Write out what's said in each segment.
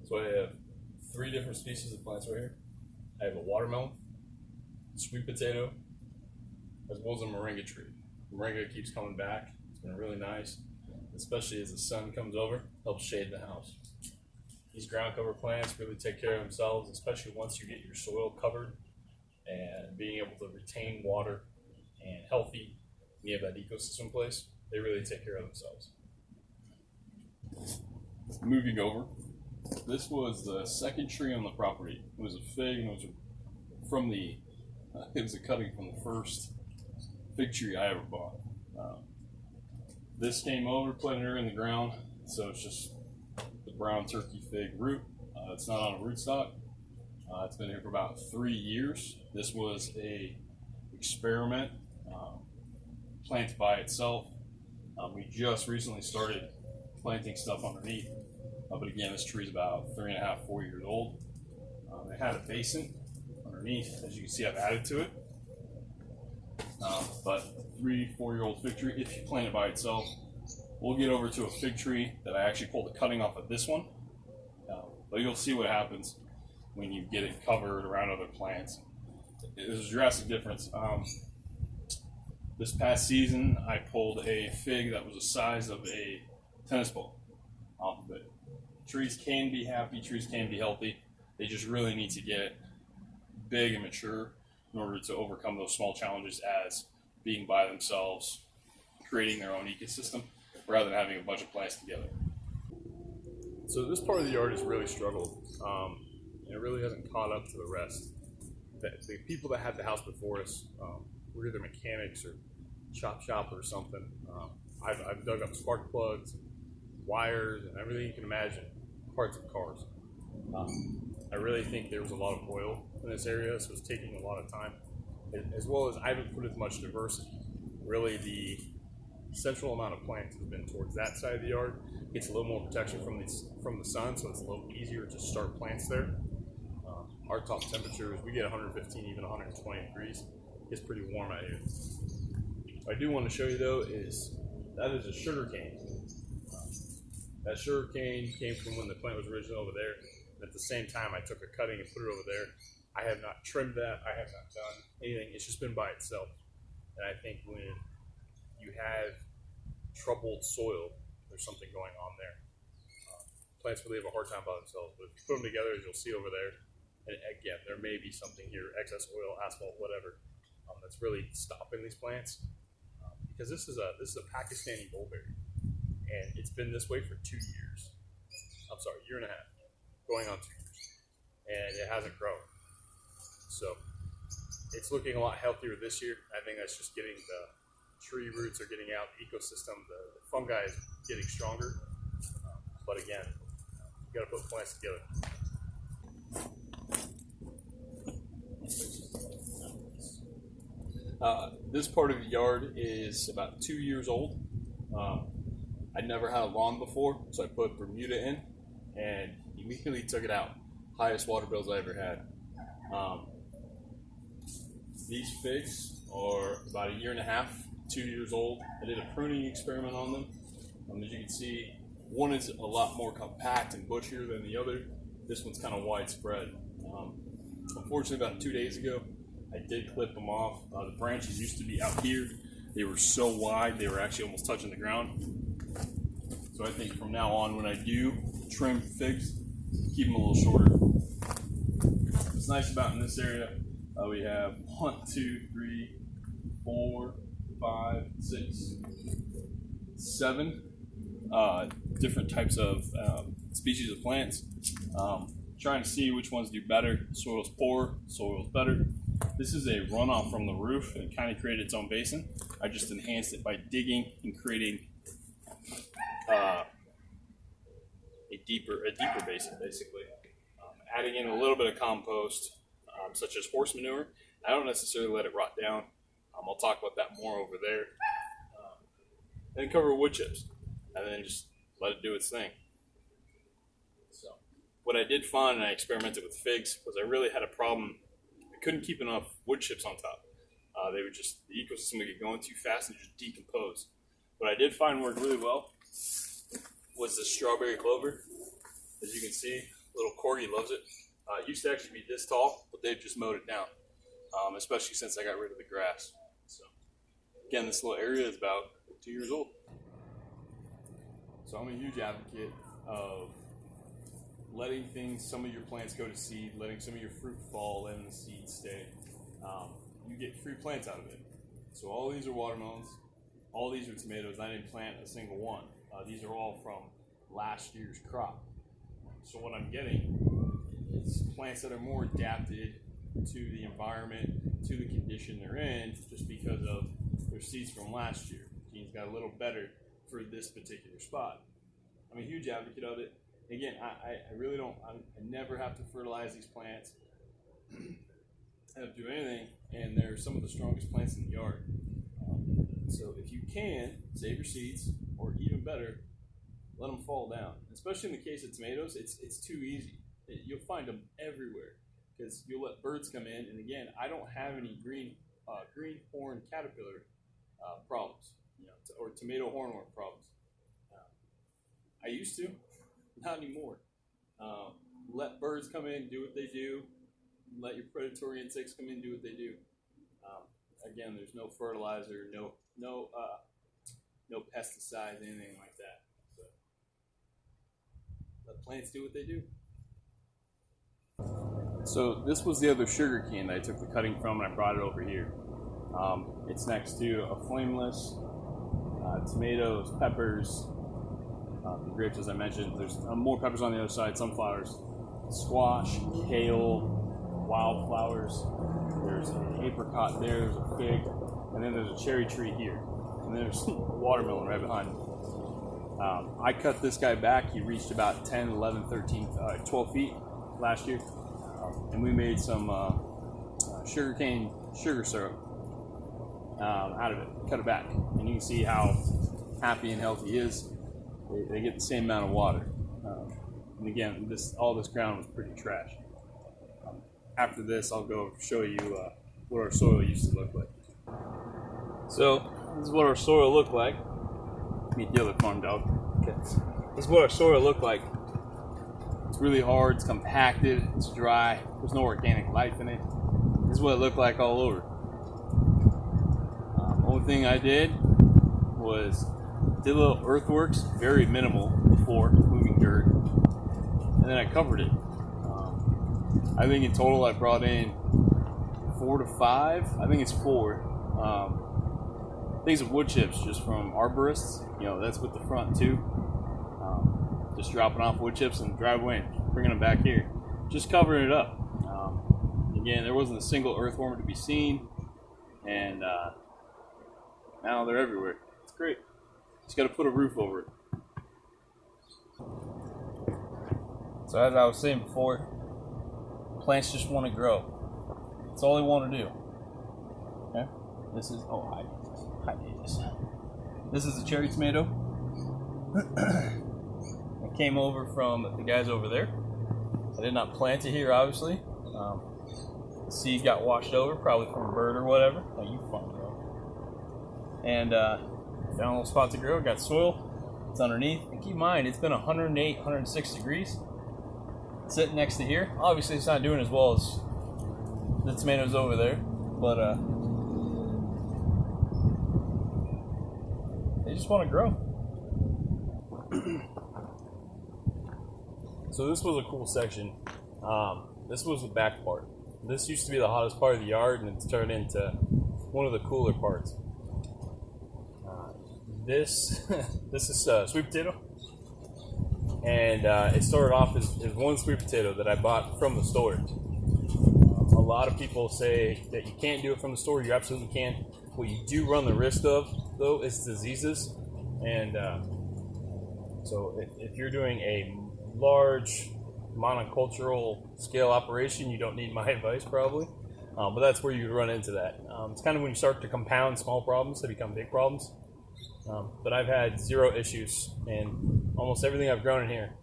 So I have three different species of plants right here. I have a watermelon, sweet potato, as well as a moringa tree. Moringa keeps coming back. It's been really nice, especially as the sun comes over, helps shade the house. These ground cover plants really take care of themselves, especially once you get your soil covered and being able to retain water and healthy, and you have that ecosystem in place, they really take care of themselves. Moving over, this was the second tree on the property. It was a fig, and it was from the it was a cutting from the first fig tree I ever bought. This came over, planted her in the ground, so it's just the brown turkey fig root. It's not on a rootstock. It's been here for about 3 years. This was a experiment planted by itself. We just recently started planting stuff underneath. But again, this tree is about 3.5, 4 years old. It had a basin underneath. As you can see, I've added to it. But 3, 4-year-old fig tree, if you plant it by itself, we'll get over to a fig tree that I actually pulled the cutting off of this one. But you'll see what happens when you get it covered around other plants. There's a drastic difference. This past season, I pulled a fig that was the size of a tennis ball off of it. Trees can be happy, trees can be healthy. They just really need to get big and mature in order to overcome those small challenges as being by themselves, creating their own ecosystem, rather than having a bunch of plants together. So this part of the yard has really struggled, and it really hasn't caught up to the rest. The people that had the house before us were either mechanics or shop or something. I've dug up spark plugs, wires, and everything you can imagine, parts of cars. I really think there was a lot of oil in this area, so it's taking a lot of time, as well as I haven't put as much diversity. Really, the central amount of plants has been towards that side of the yard. Gets a little more protection from the sun, so it's a little easier to start plants there. Our top temperatures, we get 115, even 120 degrees. It's pretty warm out here. What I do want to show you though is that is a sugar cane. That sugar cane came from when the plant was originally over there. And at the same time, I took a cutting and put it over there. I have not trimmed that. I have not done anything. It's just been by itself. And I think when you have troubled soil, there's something going on there. Plants really have a hard time by themselves, but if you put them together, as you'll see over there, and again, there may be something here, excess oil, asphalt, whatever, that's really stopping these plants. Because this is a Pakistani mulberry, and it's been this way for 2 years. I'm sorry, 1.5 years, going on 2 years, and it hasn't grown. So it's looking a lot healthier this year. I think that's just getting the tree roots are getting out, the ecosystem, the fungi is getting stronger. But again, you got to put plants together. This part of the yard is about 2 years old. I never had a lawn before, so I put Bermuda in and immediately took it out. Highest water bills I ever had. These figs are about 1.5 years, 2 years old. I did a pruning experiment on them. As you can see, one is a lot more compact and bushier than the other. This one's kind of widespread. Unfortunately, about 2 days ago, I did clip them off. The branches used to be out here. They were so wide, they were actually almost touching the ground. So I think from now on, when I do trim figs, keep them a little shorter. What's nice about in this area, we have 1, 2, 3, 4, 5, 6, 7 different types of species of plants. Trying to see which ones do better. Soil's poor, soil's better. This is a runoff from the roof. It kind of created its own basin. I just enhanced it by digging and creating a deeper basin, basically. Adding in a little bit of compost, such as horse manure. I don't necessarily let it rot down. I'll talk about that more over there. Then cover wood chips, and then just let it do its thing. So, what I did find, and I experimented with figs, was I really had a problem. I couldn't keep enough wood chips on top. The ecosystem would get going too fast and just decompose. What I did find worked really well was the strawberry clover. As you can see, Little corgi loves it. It used to actually be this tall, but they've just mowed it down, especially since I got rid of the grass. So again, this little area is about 2 years old. So I'm a huge advocate of letting some of your plants go to seed, letting some of your fruit fall, letting the seeds stay. You get free plants out of it. So all these are watermelons, all these are tomatoes. I didn't plant a single one. These are all from last year's crop. So what I'm getting is plants that are more adapted to the environment, to the condition they're in, just because of their seeds from last year. Genes got a little better for this particular spot. I'm a huge advocate of it. Again, I really don't, I never have to fertilize these plants. I don't do anything, and they're some of the strongest plants in the yard. So if you can, save your seeds, or even better, let them fall down. Especially in the case of tomatoes, it's too easy. You'll find them everywhere because you'll let birds come in. And again, I don't have any green horn caterpillar problems, or tomato hornworm problems. I used to, not anymore. Let birds come in, do what they do. Let your predatory insects come in and do what they do. Again, there's no fertilizer, no pesticides, anything like that. So let plants do what they do. So this was the other sugar cane that I took the cutting from, and I brought it over here. It's next to a flameless, tomatoes, peppers, the grapes, as I mentioned. There's more peppers on the other side, sunflowers, squash, kale, wildflowers. There's an apricot there, there's a fig, and then there's a cherry tree here. And then there's a watermelon right behind me. I cut this guy back. He reached about 10, 11, 13, 12 feet last year. And we made some sugarcane sugar syrup out of it. Cut it back. And you can see how happy and healthy he is. They get the same amount of water. And again, all this ground was pretty trash. After this, I'll go show you what our soil used to look like. So, this is what our soil looked like. Meet the other farm dog. Okay. This is what our soil looked like. It's really hard, it's compacted, it's dry, there's no organic life in it. This is what it looked like all over. Only thing I did was did a little earthworks, very minimal before, moving dirt, and then I covered it. I think in total I brought in 4 to 5. I think it's 4. Things of wood chips just from arborists. That's with the front too. Just dropping off wood chips in the driveway and bringing them back here. Just covering it up. Again, there wasn't a single earthworm to be seen. And now they're everywhere. It's great. Just got to put a roof over it. So as I was saying before, plants just want to grow. That's all they want to do. Okay? This is This is a cherry tomato. I came over from the guys over there. I did not plant it here, obviously. The seed got washed over, probably from a bird or whatever. Oh, you fun, bro. And found a little spot to grow. Got soil. It's underneath. And keep in mind, it's been 108, 106 degrees. Sitting next to here. Obviously, it's not doing as well as the tomatoes over there, but they just want to grow. So this was a cool section. This was the back part. This used to be the hottest part of the yard, and it's turned into one of the cooler parts. This is sweet potato. And it started off as one sweet potato that I bought from the store. A lot of people say that you can't do it from the store. You absolutely can. What you do run the risk of, though, is diseases. And so if you're doing a large monocultural scale operation, you don't need my advice probably. But that's where you run into that. It's kind of when you start to compound small problems, they become big problems. But I've had zero issues in almost everything I've grown in here,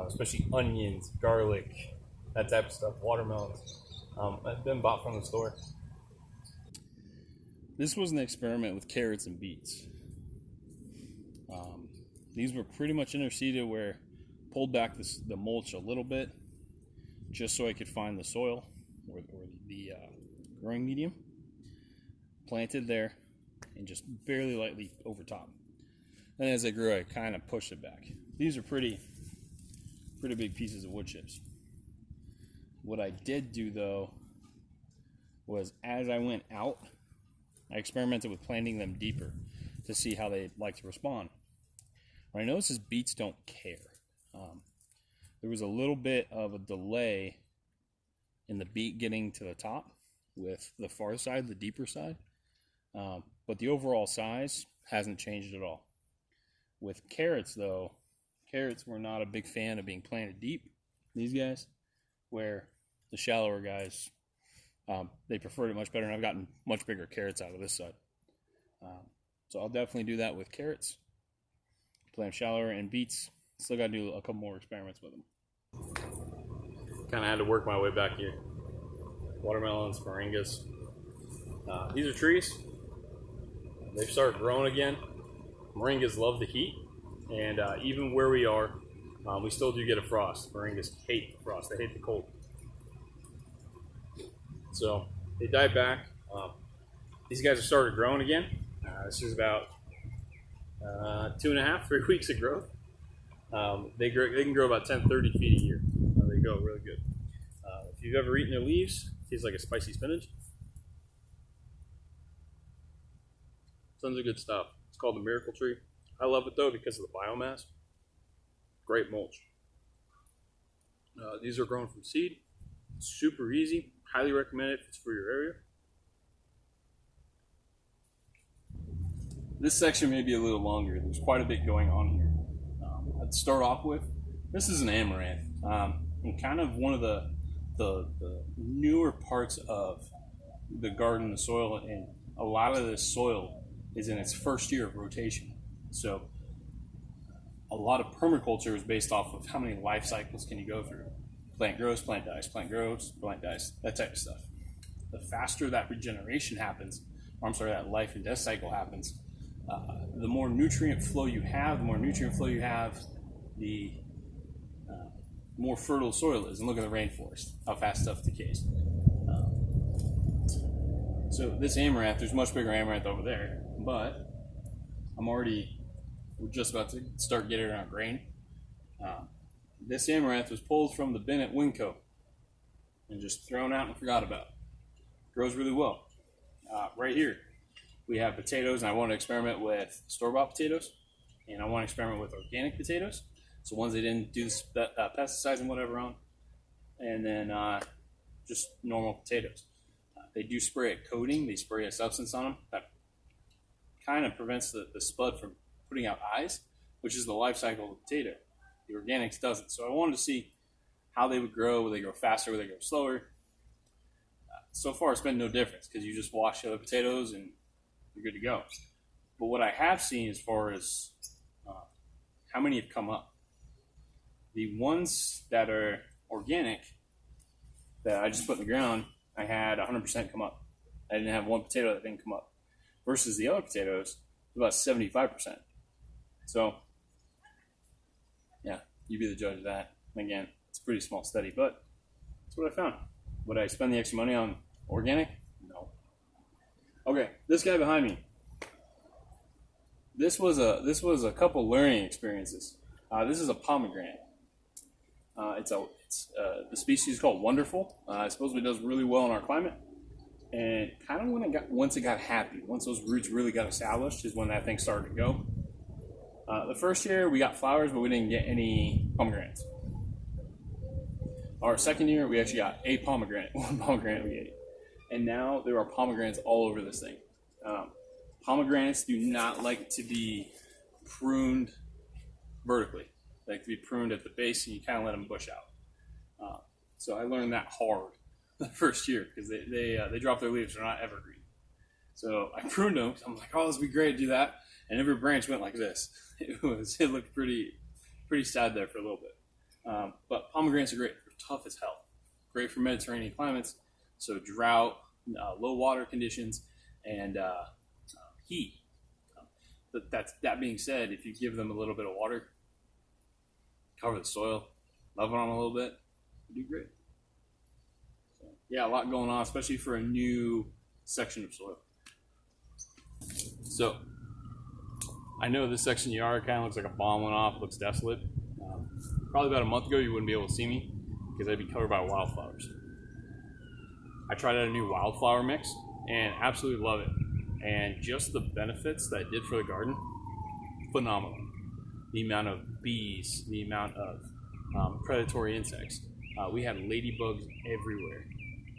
especially onions, garlic, that type of stuff, watermelons. I've been bought from the store. This was an experiment with carrots and beets. These were pretty much interseeded where pulled back the mulch a little bit just so I could find the soil or the growing medium. Planted there and just barely lightly over top. And as it grew, I kind of pushed it back. These are pretty big pieces of wood chips. What I did do though was as I went out, I experimented with planting them deeper to see how they like to respond. What I noticed is beets don't care. There was a little bit of a delay in the beet getting to the top with the far side, the deeper side. But the overall size hasn't changed at all. With carrots though, carrots were not a big fan of being planted deep. These guys, where the shallower guys, they preferred it much better, and I've gotten much bigger carrots out of this side. So I'll definitely do that with carrots. Plant them shallower, and beets, still got to do a couple more experiments with them. Kind of had to work my way back here. Watermelons, moringas. These are trees. They've started growing again. Moringas love the heat, and even where we are, we still do get a frost. Moringas hate the frost. They hate the cold. So they died back. These guys have started growing again. This is about 2.5, 3 weeks of growth. They can grow about 10, 30 feet a year. They go really good. If you've ever eaten their leaves, it tastes like a spicy spinach. Tons of good stuff. It's called the miracle tree. I love it though because of the biomass. Great mulch. These are grown from seed. Super easy. Highly recommend it if it's for your area. This section may be a little longer. There's quite a bit going on here. I'd start off with, this is an amaranth. And kind of one of the newer parts of the garden, the soil, and a lot of this soil is in its first year of rotation. So a lot of permaculture is based off of how many life cycles can you go through. Plant grows, plant dies, plant grows, plant dies, that type of stuff. The faster that regeneration happens, or I'm sorry, that life and death cycle happens, the more nutrient flow you have, the more fertile soil is. And look at the rainforest, how fast stuff decays. So this amaranth, there's much bigger amaranth over there, but we're just about to start getting it on grain. This amaranth was pulled from the bin at Winco and just thrown out and forgot about. Grows really well. Right here, we have potatoes, and I want to experiment with store-bought potatoes, and I want to experiment with organic potatoes. So ones they didn't do pesticides and whatever on, and then just normal potatoes. They do spray a coating. They spray a substance on them that kind of prevents the spud from putting out eyes, which is the life cycle of the potato. The organics doesn't. So I wanted to see how they would grow. Would they grow faster? Would they grow slower? So far, it's been no difference because you just wash the other potatoes and you're good to go. But what I have seen as far as how many have come up, the ones that are organic that I just put in the ground, I had 100% come up. I didn't have one potato that didn't come up. Versus the other potatoes, about 75%. So, yeah, you be the judge of that. Again, it's a pretty small study, but that's what I found. Would I spend the extra money on organic? No. Okay, this guy behind me. This was a couple learning experiences. This is a pomegranate. The species is called Wonderful. It supposedly does really well in our climate. And kind of once it got happy, once those roots really got established, is when that thing started to go. The first year we got flowers, but we didn't get any pomegranates. Our second year we actually got a pomegranate, one pomegranate we ate, and now there are pomegranates all over this thing. Pomegranates do not like to be pruned vertically. They like to be pruned at the base, and you kind of let them bush out. So I learned that hard the first year because they drop their leaves; they're not evergreen. So I pruned them. I'm like, oh, this would be great to do that. And every branch went like this. It looked pretty sad there for a little bit. But pomegranates are great. They're tough as hell. Great for Mediterranean climates. So drought, low water conditions, and heat. But that being said, if you give them a little bit of water, cover the soil, level them a little bit, you do great. So, yeah, a lot going on, especially for a new section of soil. So, I know this section of the yard kind of looks like a bomb went off, looks desolate. Probably about a month ago, you wouldn't be able to see me because I'd be covered by wildflowers. I tried out a new wildflower mix and absolutely love it. And just the benefits that it did for the garden, phenomenal. The amount of bees, the amount of predatory insects. We had ladybugs everywhere.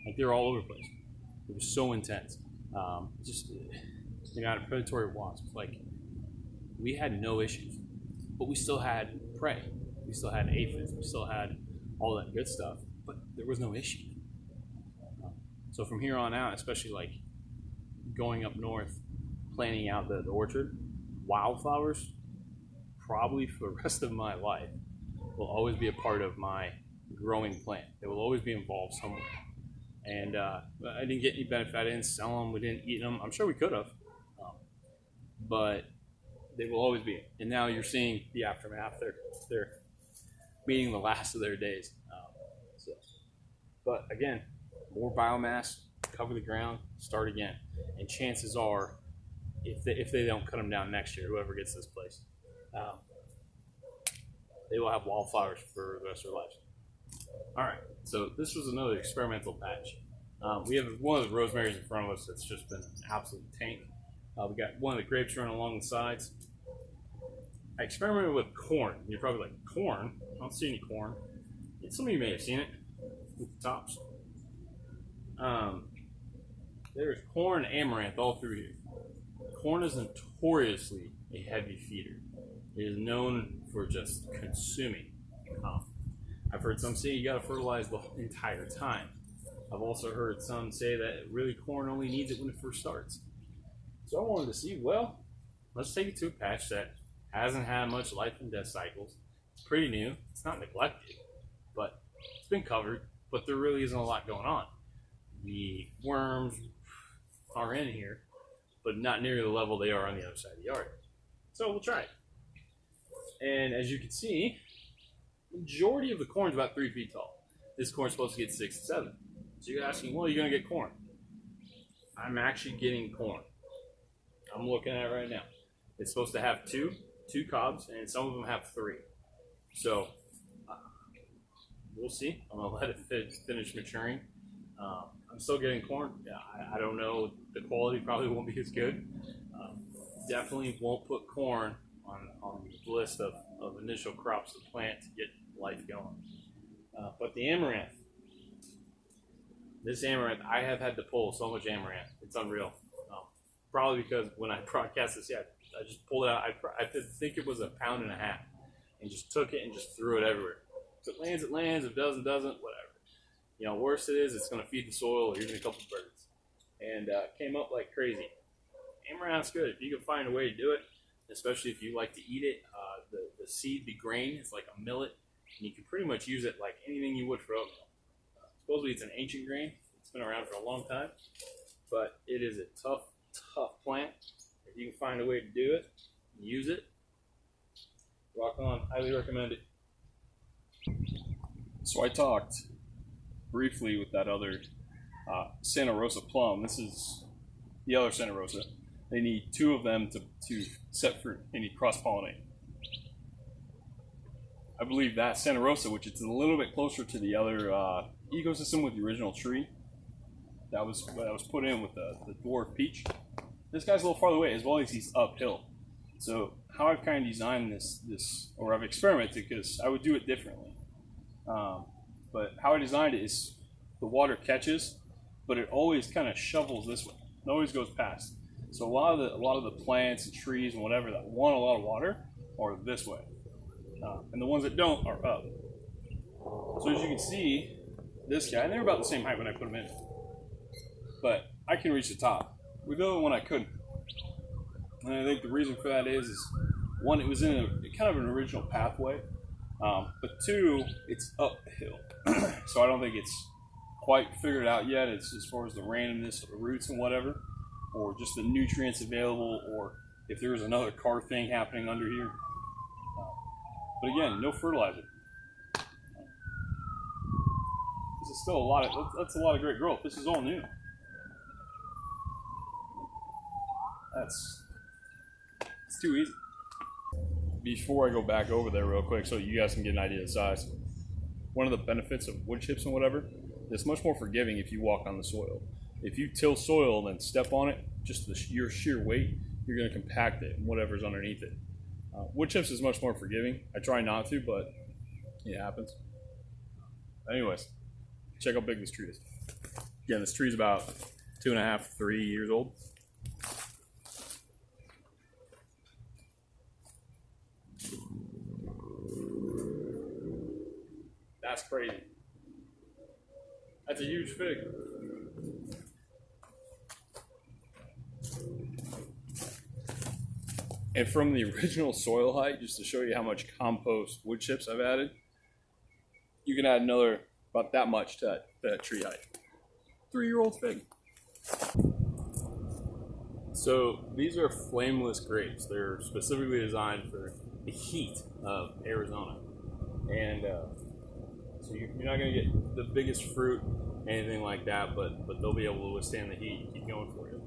Like, they were all over the place. It was so intense. Just the amount of predatory wasps. Like, we had no issues, but we still had prey. We still had aphids. We still had all that good stuff, but there was no issue. So from here on out, especially like going up north, planning out the orchard, wildflowers, probably for the rest of my life, will always be a part of my growing plan. They will always be involved somewhere. And I didn't get any benefit. I didn't sell them. We didn't eat them. I'm sure we could have, but they will always be. And now you're seeing the aftermath. They're meeting the last of their days. But again, more biomass, cover the ground, start again. And chances are, if they don't cut them down next year, whoever gets this place, they will have wildflowers for the rest of their lives. All right, so this was another experimental patch. We have one of the rosemaries in front of us that's just been an absolute tank. We got one of the grapes running along the sides. I experimented with corn. You're probably like, corn? I don't see any corn. Some of you may have seen it with the tops. There's corn and amaranth all through here. Corn is notoriously a heavy feeder. It is known for just consuming. I've heard some say you got to fertilize the entire time. I've also heard some say that really corn only needs it when it first starts. So I wanted to see, well, let's take it to a patch that hasn't had much life and death cycles. It's pretty new. It's not neglected, but it's been covered, but there really isn't a lot going on. The worms are in here, but not near the level they are on the other side of the yard. So we'll try it. And as you can see, the majority of the corn is about 3 feet tall. This corn's supposed to get 6 to 7. So you're asking, well, you're going to get corn. I'm actually getting corn. I'm looking at it right now. It's supposed to have two cobs, and some of them have 3. So we'll see. I'm going to let it finish maturing. I'm still getting corn. I don't know. The quality probably won't be as good. Definitely won't put corn on the list of initial crops to plant to get life going. But the amaranth. This amaranth, I have had to pull so much amaranth. It's unreal. Probably because when I broadcast this, I just pulled it out. I think it was 1.5 pounds, and just took it and just threw it everywhere. If it lands, it lands. If it doesn't, whatever. You know, worst it is, it's going to feed the soil or even a couple birds. And came up like crazy. Amaranth's good. If you can find a way to do it, especially if you like to eat it, the seed, the grain, is like a millet, and you can pretty much use it like anything you would for oatmeal. Supposedly it's an ancient grain. It's been around for a long time, but it is a tough plant. If you can find a way to do it, use it, rock on. Highly recommend it. So I talked briefly with that other Santa Rosa plum. This is the other Santa Rosa. They need 2 of them to set fruit. They need cross-pollinate. I believe that Santa Rosa, which is a little bit closer to the other ecosystem with the original tree that was put in with the dwarf peach. This guy's a little farther away, as well as he's uphill. So how I've kind of designed this, or I've experimented, because I would do it differently. But how I designed it is the water catches, but it always kind of shovels this way. It always goes past. So a lot of the plants and trees and whatever that want a lot of water are this way, and the ones that don't are up. So as you can see, this guy, and they're about the same height when I put them in, but I can reach the top. With the other one I couldn't, and I think the reason for that is one, it was in a kind of an original pathway, but 2, it's uphill, so I don't think it's quite figured out yet as far as the randomness of the roots and whatever, or just the nutrients available, or if there's another car thing happening under here. But again, no fertilizer. This is still a lot of, that's a lot of great growth. This is all new. It's too easy. Before I go back over there real quick so you guys can get an idea of the size, one of the benefits of wood chips and whatever, it's much more forgiving if you walk on the soil. If you till soil and then step on it, just your sheer weight, you're going to compact it and whatever's underneath it. Wood chips is much more forgiving. I try not to, but it happens. Anyways, check how big this tree is. Again, this tree is about 2.5, 3 years old. That's crazy. That's a huge fig. And from the original soil height, just to show you how much compost wood chips I've added, you can add another about that much to that tree height. 3-year-old fig. So these are flameless grapes. They're specifically designed for the heat of Arizona. And so you're not going to get the biggest fruit, anything like that, but they'll be able to withstand the heat and keep going for you.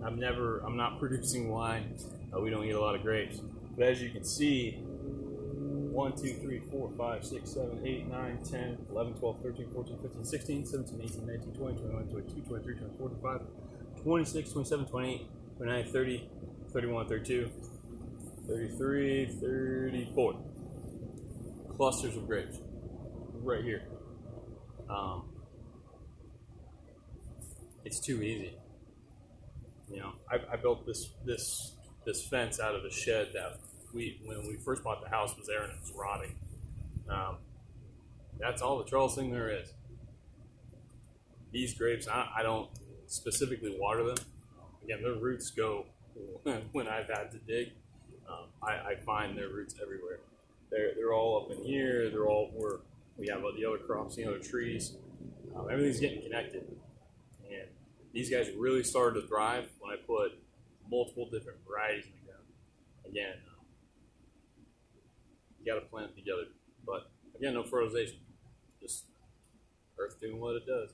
I'm not producing wine. We don't eat a lot of grapes. But as you can see, 1, 2, 3, 4, 5, 6, 7, 8, 9, 10, 11, 12, 13, 14, 15, 16, 17, 18, 19, 20, 21, 22, 23, 24, 25, 26, 27, 28, 29, 30, 31, 32, 33, 34. Clusters of grapes right here. It's too easy. You know, I built this fence out of a shed that when we first bought the house was there and it was rotting. That's all the trellis thing there is. These grapes, I don't specifically water them. Again, their roots go when I've had to dig. I find their roots everywhere. They're all up in here. They're all where we have the other crops, the other trees. Everything's getting connected. And these guys really started to thrive when I put multiple different varieties in the ground. Again, you got to plant them together. But again, no fertilization. Just earth doing what it does.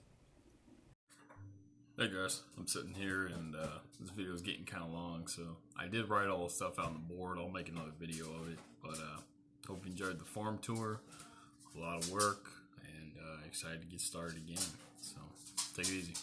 Hey guys, I'm sitting here and this video is getting kind of long, so I did write all the stuff out on the board. I'll make another video of it, but hope you enjoyed the farm tour. A lot of work and excited to get started again. So take it easy.